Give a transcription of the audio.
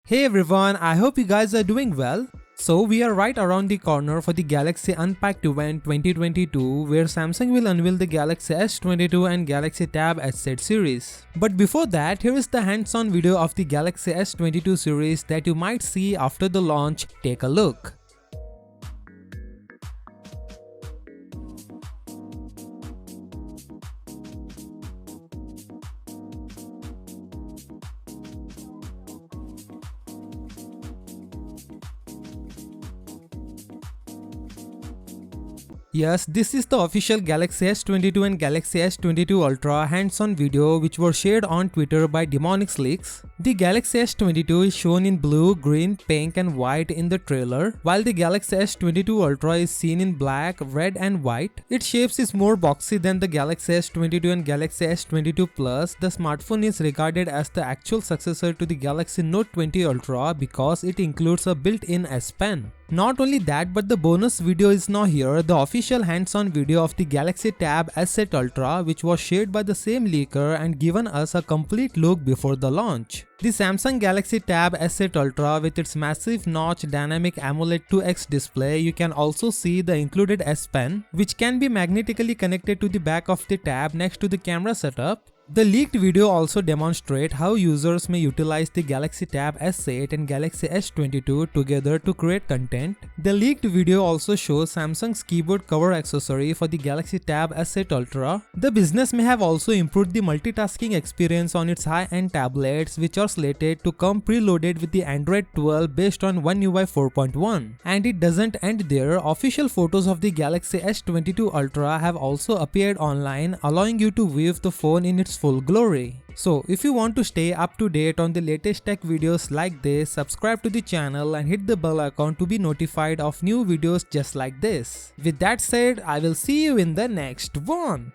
Hey everyone, I hope you guys are doing well. So we are right around the corner for the Galaxy Unpacked event 2022 where Samsung will unveil the Galaxy S22 and Galaxy Tab S8 series. But before that, here is the hands-on video of the Galaxy S22 series that you might see after the launch. Take a look. Yes, this is the official Galaxy S22 and Galaxy S22 Ultra hands-on video which were shared on Twitter by Demonics Leaks. The Galaxy S22 is shown in blue, green, pink and white in the trailer, while the Galaxy S22 Ultra is seen in black, red and white. Its shapes is more boxy than the Galaxy S22 and Galaxy S22 Plus. The smartphone is regarded as the actual successor to the Galaxy Note 20 Ultra because it includes a built-in S Pen. Not only that, but the bonus video is now here, the official hands-on video of the Galaxy Tab S8 Ultra which was shared by the same leaker and given us a complete look before the launch. The Samsung Galaxy Tab S8 Ultra with its massive notch dynamic AMOLED 2X display, you can also see the included S Pen which can be magnetically connected to the back of the tab next to the camera setup. The leaked video also demonstrates how users may utilize the Galaxy Tab S8 and Galaxy S22 together to create content. The leaked video also shows Samsung's keyboard cover accessory for the Galaxy Tab S8 Ultra. The business may have also improved the multitasking experience on its high-end tablets which are slated to come preloaded with the Android 12 based on One UI 4.1. And it doesn't end there. Official photos of the Galaxy S22 Ultra have also appeared online, allowing you to view the phone in its full glory. So if you want to stay up to date on the latest tech videos like this, subscribe to the channel and hit the bell icon to be notified of new videos just like this. With that said, I will see you in the next one.